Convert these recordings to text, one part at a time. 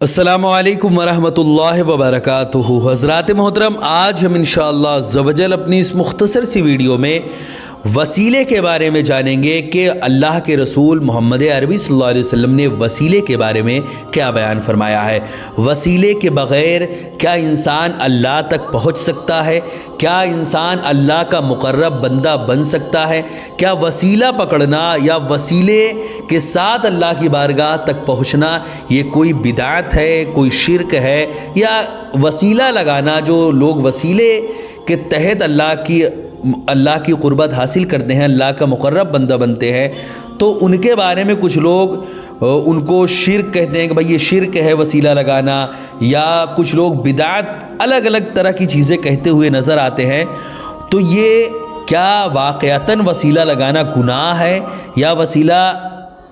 السلام علیکم ورحمۃ اللہ وبرکاتہ۔ حضرات محترم، آج ہم انشاءاللہ عز و جل اپنی اس مختصر سی ویڈیو میں وسیلے کے بارے میں جانیں گے کہ اللہ کے رسول محمد عربی صلی اللہ علیہ وسلم نے وسیلے کے بارے میں کیا بیان فرمایا ہے۔ وسیلے کے بغیر کیا انسان اللہ تک پہنچ سکتا ہے؟ کیا انسان اللہ کا مقرب بندہ بن سکتا ہے؟ کیا وسیلہ پکڑنا یا وسیلے کے ساتھ اللہ کی بارگاہ تک پہنچنا یہ کوئی بدعت ہے، کوئی شرک ہے؟ یا وسیلہ لگانا، جو لوگ وسیلے کے تحت اللہ کی قربت حاصل کرتے ہیں، اللہ کا مقرب بندہ بنتے ہیں، تو ان کے بارے میں کچھ لوگ ان کو شرک کہتے ہیں کہ بھائی یہ شرک ہے وسیلہ لگانا، یا کچھ لوگ بدعت، الگ الگ طرح کی چیزیں کہتے ہوئے نظر آتے ہیں۔ تو یہ کیا واقعتاً وسیلہ لگانا گناہ ہے یا وسیلہ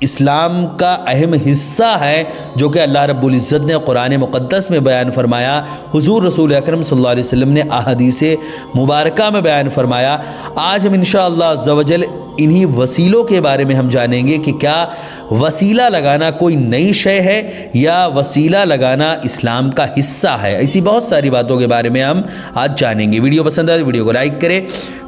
اسلام کا اہم حصہ ہے، جو کہ اللہ رب العزت نے قرآن مقدس میں بیان فرمایا، حضور رسول اکرم صلی اللہ علیہ وسلم نے احادیث مبارکہ میں بیان فرمایا؟ آج ہم انشاءاللہ عز و جل انہی وسیلوں کے بارے میں ہم جانیں گے کہ کیا وسیلہ لگانا کوئی نئی شے ہے یا وسیلہ لگانا اسلام کا حصہ ہے۔ ایسی بہت ساری باتوں کے بارے میں ہم آج جانیں گے۔ ویڈیو پسند آئے تو ویڈیو کو لائک کریں،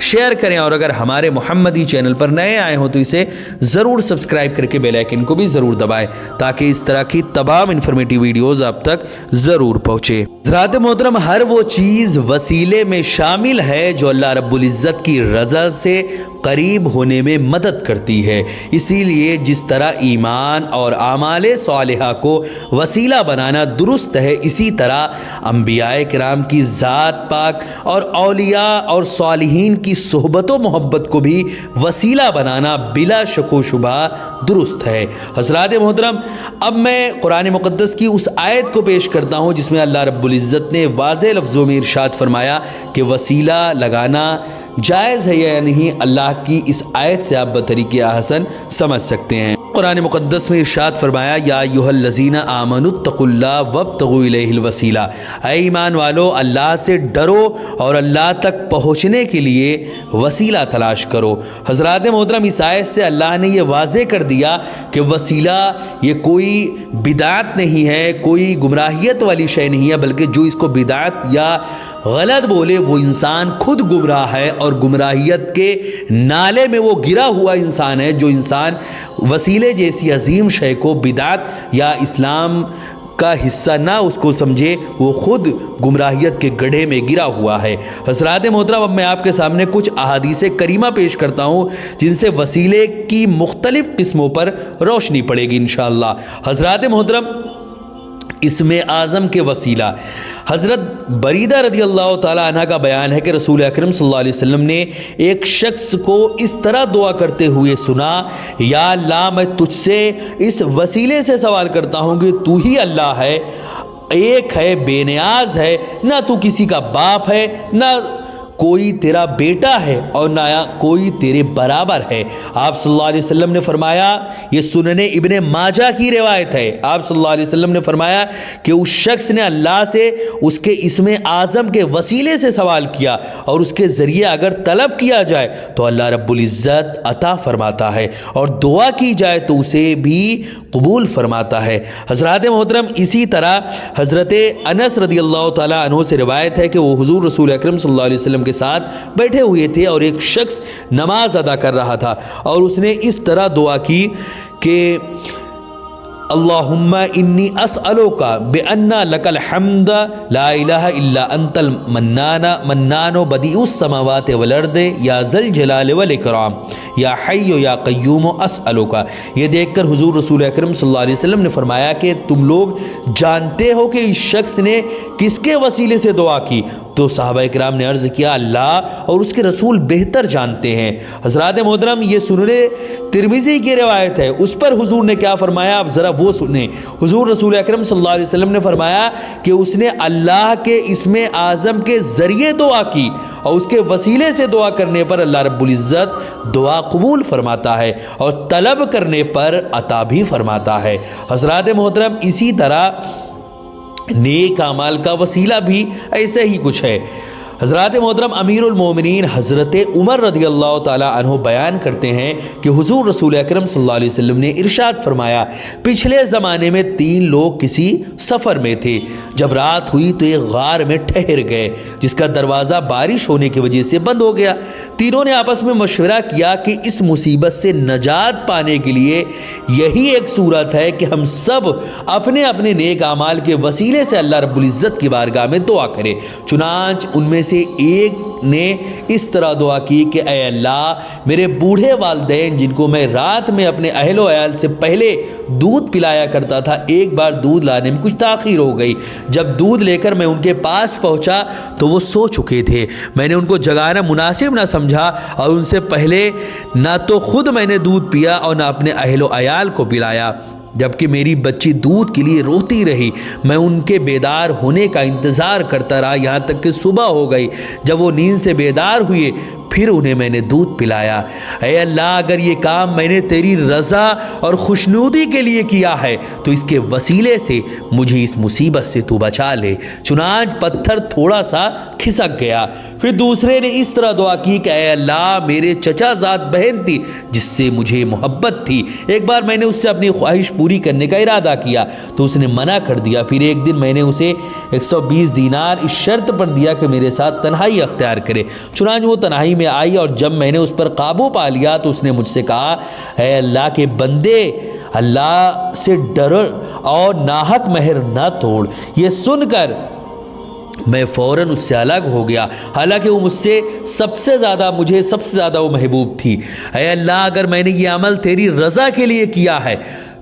شیئر کریں، اور اگر ہمارے محمدی چینل پر نئے آئے ہوں تو اسے ضرور سبسکرائب کر کے بیل آئیکن کو بھی ضرور دبائیں تاکہ اس طرح کی تمام انفارمیٹیو ویڈیوز آپ تک ضرور پہنچے۔ حضرات محترم، ہر وہ چیز وسیلے میں شامل ہے جو اللہ رب العزت کی رضا سے قریب ہونے میں مدد کرتی ہے۔ اسی لیے جس طرح ایمان اور اعمال صالحہ کو وسیلہ بنانا درست ہے، اسی طرح انبیاء کرام کی ذات پاک اور اولیاء اور صالحین کی صحبت و محبت کو بھی وسیلہ بنانا بلا شک و شبہ درست ہے۔ حضرات محترم، اب میں قرآن مقدس کی اس آیت کو پیش کرتا ہوں جس میں اللہ رب العزت نے واضح لفظوں میں ارشاد فرمایا کہ وسیلہ لگانا جائز ہے یا نہیں۔ اللہ کی اس آیت سے آپ بطریق احسن سمجھ سکتے ہیں۔ قرآن مقدس میں ارشاد فرمایا، یا ایھا الذین آمنوا اتقوا اللہ وابتغوا الیہ الوسیلہ، اے ایمان والو اللہ سے ڈرو اور اللہ تک پہنچنے کے لیے وسیلہ تلاش کرو۔ حضرات محترم، اس آیت سے اللہ نے یہ واضح کر دیا کہ وسیلہ یہ کوئی بدعت نہیں ہے، کوئی گمراہیت والی شے نہیں ہے، بلکہ جو اس کو بدعت یا غلط بولے وہ انسان خود گمراہ ہے اور گمراہیت کے نالے میں وہ گرا ہوا انسان ہے۔ جو انسان وسیلے جیسی عظیم شے کو بدعت یا اسلام کا حصہ نہ اس کو سمجھے، وہ خود گمراہیت کے گڑھے میں گرا ہوا ہے۔ حضرات محترم، اب میں آپ کے سامنے کچھ احادیث کریمہ پیش کرتا ہوں جن سے وسیلے کی مختلف قسموں پر روشنی پڑے گی انشاءاللہ۔ حضرات محترم، اسم اعظم کے وسیلہ، حضرت بریدہ رضی اللہ تعالیٰ عنہ کا بیان ہے کہ رسول اکرم صلی اللہ علیہ وسلم نے ایک شخص کو اس طرح دعا کرتے ہوئے سنا، یا اللہ میں تجھ سے اس وسیلے سے سوال کرتا ہوں کہ تو ہی اللہ ہے، ایک ہے، بے نیاز ہے، نہ تو کسی کا باپ ہے، نہ کوئی تیرا بیٹا ہے، اور نہ کوئی تیرے برابر ہے۔ آپ صلی اللہ علیہ وسلم نے فرمایا، یہ سنن ابن ماجہ کی روایت ہے، آپ صلی اللہ علیہ وسلم نے فرمایا کہ اس شخص نے اللہ سے اس کے اسم اعظم کے وسیلے سے سوال کیا اور اس کے ذریعے اگر طلب کیا جائے تو اللہ رب العزت عطا فرماتا ہے، اور دعا کی جائے تو اسے بھی قبول فرماتا ہے۔ حضرات محترم، اسی طرح حضرت انس رضی اللہ تعالیٰ عنہ سے روایت ہے کہ وہ حضور رسول اکرم صلی اللہ علیہ وسلم کے ساتھ بیٹھے ہوئے تھے اور ایک شخص نماز ادا کر رہا تھا اور اس نے اس طرح دعا کی کہ اللہم انی اسألوک بأن لک الحمد لا الہ الا انت المنان بدیع السماوات والارض یا ذا الجلال والاکرام یا حی یا قیوم اسألوک۔ یہ دیکھ کر حضور رسول اکرم صلی اللہ علیہ وسلم نے فرمایا کہ تم لوگ جانتے ہو کہ اس شخص نے کس کے وسیلے سے دعا کی؟ تو صحابہ اکرام نے عرض کیا، اللہ اور اس کے رسول بہتر جانتے ہیں۔ حضرات محترم، یہ سنن ترمذی کی روایت ہے، اس پر حضور نے کیا فرمایا آپ ذرا وہ سنیں۔ حضور رسول اکرم صلی اللہ علیہ وسلم نے فرمایا کہ اس نے اللہ کے اسم اعظم کے ذریعے دعا کی اور اس کے وسیلے سے دعا کرنے پر اللہ رب العزت دعا قبول فرماتا ہے اور طلب کرنے پر عطا بھی فرماتا ہے۔ حضرات محترم، اسی طرح نیک اعمال کا وسیلہ بھی ایسے ہی کچھ ہے۔ حضرات محترم امیر المومنین حضرت عمر رضی اللہ تعالی عنہ بیان کرتے ہیں کہ حضور رسول اکرم صلی اللہ علیہ وسلم نے ارشاد فرمایا، پچھلے زمانے میں 3 لوگ کسی سفر میں تھے، جب رات ہوئی تو ایک غار میں ٹھہر گئے جس کا دروازہ بارش ہونے کی وجہ سے بند ہو گیا۔ تینوں نے آپس میں مشورہ کیا کہ اس مصیبت سے نجات پانے کے لیے یہی ایک صورت ہے کہ ہم سب اپنے اپنے نیک اعمال کے وسیلے سے اللہ رب العزت کی بارگاہ میں دعا کریں۔ چنانچہ ان میں سے ایک نے اس طرح دعا کی کہ اے اللہ، میرے بوڑھے والدین جن کو میں رات میں اپنے اہل و عیال سے پہلے دودھ پلایا کرتا تھا، ایک بار دودھ لانے میں کچھ تاخیر ہو گئی۔ جب دودھ لے کر میں ان کے پاس پہنچا تو وہ سو چکے تھے۔ میں نے ان کو جگانا مناسب نہ سمجھا اور ان سے پہلے نہ تو خود میں نے دودھ پیا اور نہ اپنے اہل و عیال کو پلایا، جبکہ میری بچی دودھ کے لیے روتی رہی۔ میں ان کے بیدار ہونے کا انتظار کرتا رہا یہاں تک کہ صبح ہو گئی۔ جب وہ نیند سے بیدار ہوئے پھر انہیں میں نے دودھ پلایا۔ اے اللہ، اگر یہ کام میں نے تیری رضا اور خوشنودی کے لیے کیا ہے تو اس کے وسیلے سے مجھے اس مصیبت سے تو بچا لے۔ چنانچہ پتھر تھوڑا سا کھسک گیا۔ پھر دوسرے نے اس طرح دعا کی کہ اے اللہ، میرے چچا زاد بہن تھی جس سے مجھے محبت تھی، ایک بار میں نے اس سے اپنی خواہش پوری کرنے کا ارادہ کیا تو اس نے منع کر دیا۔ پھر ایک دن میں نے اسے 120 دینار اس شرط پر دیا کہ میرے ساتھ تنہائی اختیار کرے۔ چنانچہ وہ تنہائی میں آئی اور جب میں نے اس پر قابو پا لیا تو اس نے مجھ سے کہا، اے اللہ کے بندے، اللہ سے ڈر اور ناحق مہر نہ توڑ۔ یہ سن کر میں فوراً اس سے الگ ہو گیا، حالانکہ وہ مجھے سب سے زیادہ وہ محبوب تھی۔ اے اللہ، اگر میں نے یہ عمل تیری رضا کے لیے کیا ہے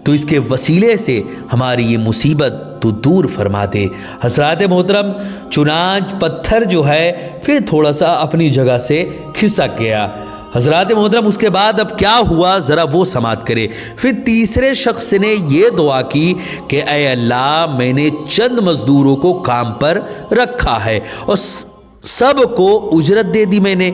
تو اس کے وسیلے سے ہماری یہ مصیبت تو دور فرما دے۔ حضرات محترم، چنانچہ پتھر جو ہے پھر تھوڑا سا اپنی جگہ سے کھسک گیا۔ حضرات محترم، اس کے بعد اب کیا ہوا ذرا وہ سماعت کرے۔ پھر تیسرے شخص نے یہ دعا کی کہ اے اللہ، میں نے چند مزدوروں کو کام پر رکھا ہے اور سب کو اجرت دے دی میں نے،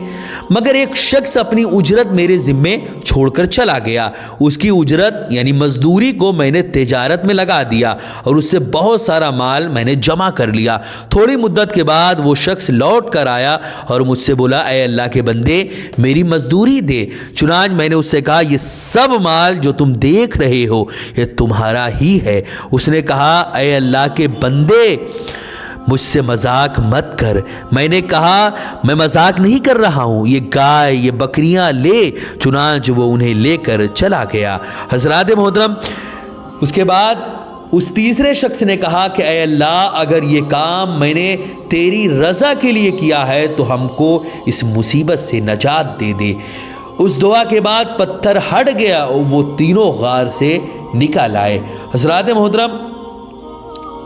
مگر ایک شخص اپنی اجرت میرے ذمے چھوڑ کر چلا گیا۔ اس کی اجرت یعنی مزدوری کو میں نے تجارت میں لگا دیا اور اس سے بہت سارا مال میں نے جمع کر لیا۔ تھوڑی مدت کے بعد وہ شخص لوٹ کر آیا اور مجھ سے بولا، اے اللہ کے بندے، میری مزدوری دے۔ چنانچہ میں نے اس سے کہا، یہ سب مال جو تم دیکھ رہے ہو یہ تمہارا ہی ہے۔ اس نے کہا، اے اللہ کے بندے، مجھ سے مذاق مت کر۔ میں نے کہا، میں مذاق نہیں کر رہا ہوں، یہ گائے یہ بکریاں لے۔ چنانچہ وہ انہیں لے کر چلا گیا۔ حضرات محترم، اس کے بعد اس تیسرے شخص نے کہا کہ اے اللہ، اگر یہ کام میں نے تیری رضا کے لیے کیا ہے تو ہم کو اس مصیبت سے نجات دے دے۔ اس دعا کے بعد پتھر ہٹ گیا اور وہ تینوں غار سے نکل آئے۔ حضرات محترم،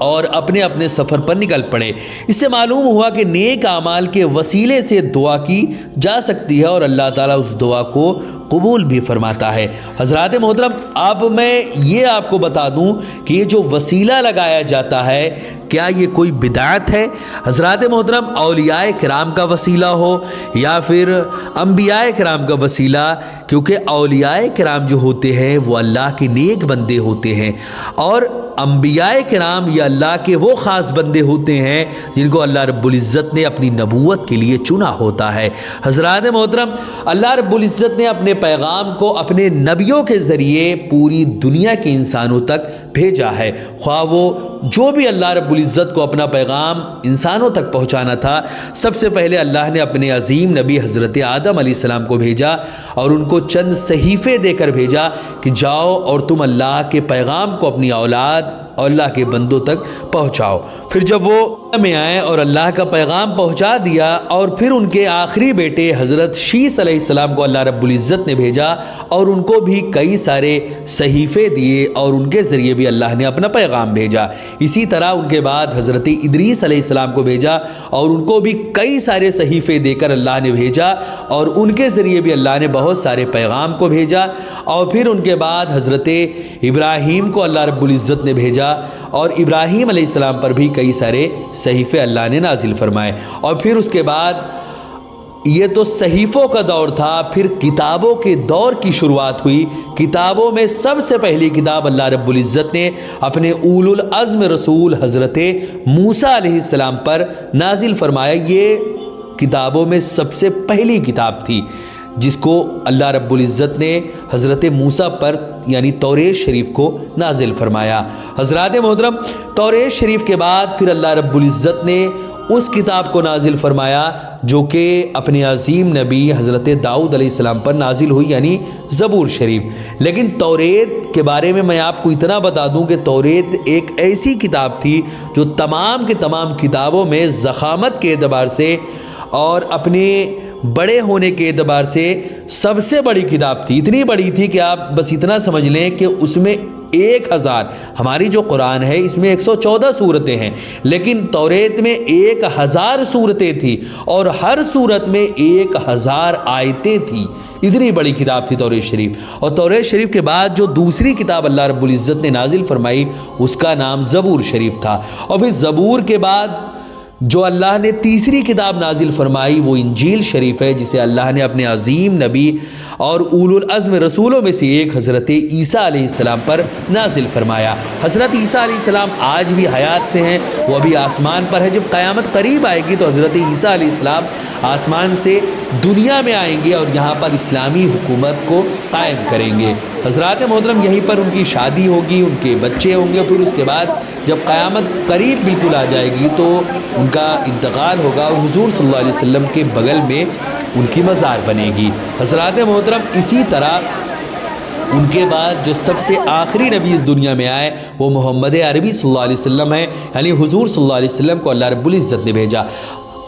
اور اپنے اپنے سفر پر نکل پڑے۔ اس سے معلوم ہوا کہ نیک اعمال کے وسیلے سے دعا کی جا سکتی ہے اور اللہ تعالیٰ اس دعا کو قبول بھی فرماتا ہے۔ حضرات محترم، اب میں یہ آپ کو بتا دوں کہ یہ جو وسیلہ لگایا جاتا ہے کیا یہ کوئی بدعت ہے؟ حضرات محترم، اولیاء کرام کا وسیلہ ہو یا پھر انبیاء کرام کا وسیلہ، کیونکہ اولیاء کرام جو ہوتے ہیں وہ اللہ کے نیک بندے ہوتے ہیں اور انبیاء کرام یا اللہ کے وہ خاص بندے ہوتے ہیں جن کو اللہ رب العزت نے اپنی نبوت کے لیے چنا ہوتا ہے۔ حضرات محترم، اللہ رب العزت نے اپنے پیغام کو اپنے نبیوں کے ذریعے پوری دنیا کے انسانوں تک بھیجا ہے۔ خواہ وہ جو بھی اللہ رب العزت کو اپنا پیغام انسانوں تک پہنچانا تھا، سب سے پہلے اللہ نے اپنے عظیم نبی حضرت آدم علیہ السلام کو بھیجا اور ان کو چند صحیفے دے کر بھیجا کہ جاؤ اور تم اللہ کے پیغام کو اپنی اولاد اور اللہ کے بندوں تک پہنچاؤ۔ پھر جب وہ میں آئے اور اللہ کا پیغام پہنچا دیا اور پھر ان کے آخری بیٹے حضرت شیس علیہ السلام کو اللہ رب العزت نے بھیجا اور ان کو بھی کئی سارے صحیفے دیے اور ان کے ذریعے بھی اللہ نے اپنا پیغام بھیجا۔ اسی طرح ان کے بعد حضرت ادریس علیہ السلام کو بھیجا اور ان کو بھی کئی سارے صحیفے دے کر اللہ نے بھیجا اور ان کے ذریعے بھی اللہ نے بہت سارے پیغام کو بھیجا۔ اور پھر ان کے بعد حضرت ابراہیم کو اللہ رب العزت نے بھیجا اور ابراہیم علیہ السلام پر بھی کئی سارے صحیفے اللہ نے نازل فرمائے۔ اور پھر اس کے بعد یہ تو صحیفوں کا دور تھا، پھر کتابوں کے دور کی شروعات ہوئی۔ کتابوں میں سب سے پہلی کتاب اللہ رب العزت نے اپنے اولو العزم رسول حضرت موسیٰ علیہ السلام پر نازل فرمایا۔ یہ کتابوں میں سب سے پہلی کتاب تھی جس کو اللہ رب العزت نے حضرت موسیٰ پر یعنی توریت شریف کو نازل فرمایا۔ حضرات محترم، توریت شریف کے بعد پھر اللہ رب العزت نے اس کتاب کو نازل فرمایا جو کہ اپنے عظیم نبی حضرت داؤد علیہ السلام پر نازل ہوئی، یعنی زبور شریف۔ لیکن توریت کے بارے میں آپ کو اتنا بتا دوں کہ توریت ایک ایسی کتاب تھی جو تمام کے تمام کتابوں میں ضخامت کے اعتبار سے اور اپنے بڑے ہونے کے اعتبار سے سب سے بڑی کتاب تھی۔ اتنی بڑی تھی کہ آپ بس اتنا سمجھ لیں کہ اس میں 1000، ہماری جو قرآن ہے اس میں 114 سورتیں ہیں، لیکن توریت میں 1000 سورتیں تھیں اور ہر سورت میں 1000 آیتیں تھیں۔ اتنی بڑی کتاب تھی توریت شریف۔ اور توریت شریف کے بعد جو دوسری کتاب اللہ رب العزت نے نازل فرمائی اس کا نام زبور شریف تھا۔ اور پھر زبور کے بعد جو اللہ نے تیسری کتاب نازل فرمائی وہ انجیل شریف ہے، جسے اللہ نے اپنے عظیم نبی اور اولو العزم رسولوں میں سے ایک حضرت عیسیٰ علیہ السلام پر نازل فرمایا۔ حضرت عیسیٰ علیہ السلام آج بھی حیات سے ہیں، وہ ابھی آسمان پر ہے۔ جب قیامت قریب آئے گی تو حضرت عیسیٰ علیہ السلام آسمان سے دنیا میں آئیں گے اور یہاں پر اسلامی حکومت کو قائم کریں گے۔ حضرات محترم، یہیں پر ان کی شادی ہوگی، ان کے بچے ہوں گے، پھر اس کے بعد جب قیامت قریب بالکل آ جائے گی تو ان کا انتقال ہوگا اور حضور صلی اللہ علیہ وسلم کے بغل میں ان کی مزار بنے گی۔ حضرات محترم، اسی طرح ان کے بعد جو سب سے آخری نبی اس دنیا میں آئے وہ محمد عربی صلی اللہ علیہ وسلم ہے، یعنی حضور صلی اللہ علیہ وسلم کو اللہ رب العزت نے بھیجا۔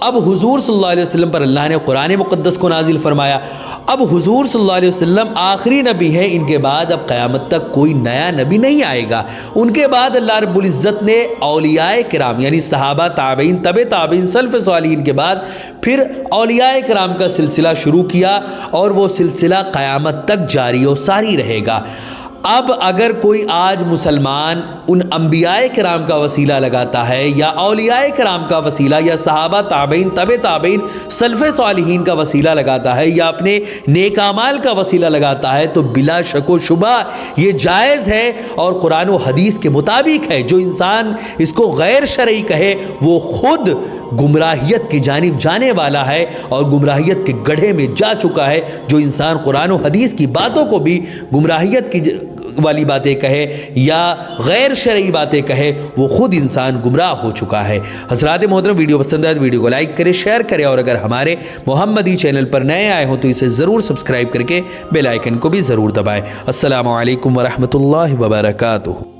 اب حضور صلی اللہ علیہ وسلم پر اللہ نے قرآن مقدس کو نازل فرمایا۔ اب حضور صلی اللہ علیہ وسلم آخری نبی ہے، ان کے بعد اب قیامت تک کوئی نیا نبی نہیں آئے گا۔ ان کے بعد اللہ رب العزت نے اولیاء کرام یعنی صحابہ، تابعین، تبع تابعین، سلف صالحین کے بعد پھر اولیاء کرام کا سلسلہ شروع کیا اور وہ سلسلہ قیامت تک جاری و ساری رہے گا۔ اب اگر کوئی آج مسلمان ان انبیاء کرام کا وسیلہ لگاتا ہے یا اولیاء کرام کا وسیلہ یا صحابہ، تابعین، تبع تابعین، سلف صالحین کا وسیلہ لگاتا ہے یا اپنے نیک اعمال کا وسیلہ لگاتا ہے تو بلا شک و شبہ یہ جائز ہے اور قرآن و حدیث کے مطابق ہے۔ جو انسان اس کو غیر شرعی کہے وہ خود گمراہیت کی جانب جانے والا ہے اور گمراہیت کے گڑھے میں جا چکا ہے۔ جو انسان قرآن و حدیث کی باتوں کو بھی گمراہیت کی والی باتیں کہے یا غیر شرعی باتیں کہے وہ خود انسان گمراہ ہو چکا ہے۔ حضرات محترم، ویڈیو پسند آئے تو ویڈیو کو لائک کریں، شیئر کریں اور اگر ہمارے محمدی چینل پر نئے آئے ہوں تو اسے ضرور سبسکرائب کر کے بیل آئیکن کو بھی ضرور دبائیں۔ السلام علیکم ورحمۃ اللہ وبرکاتہ۔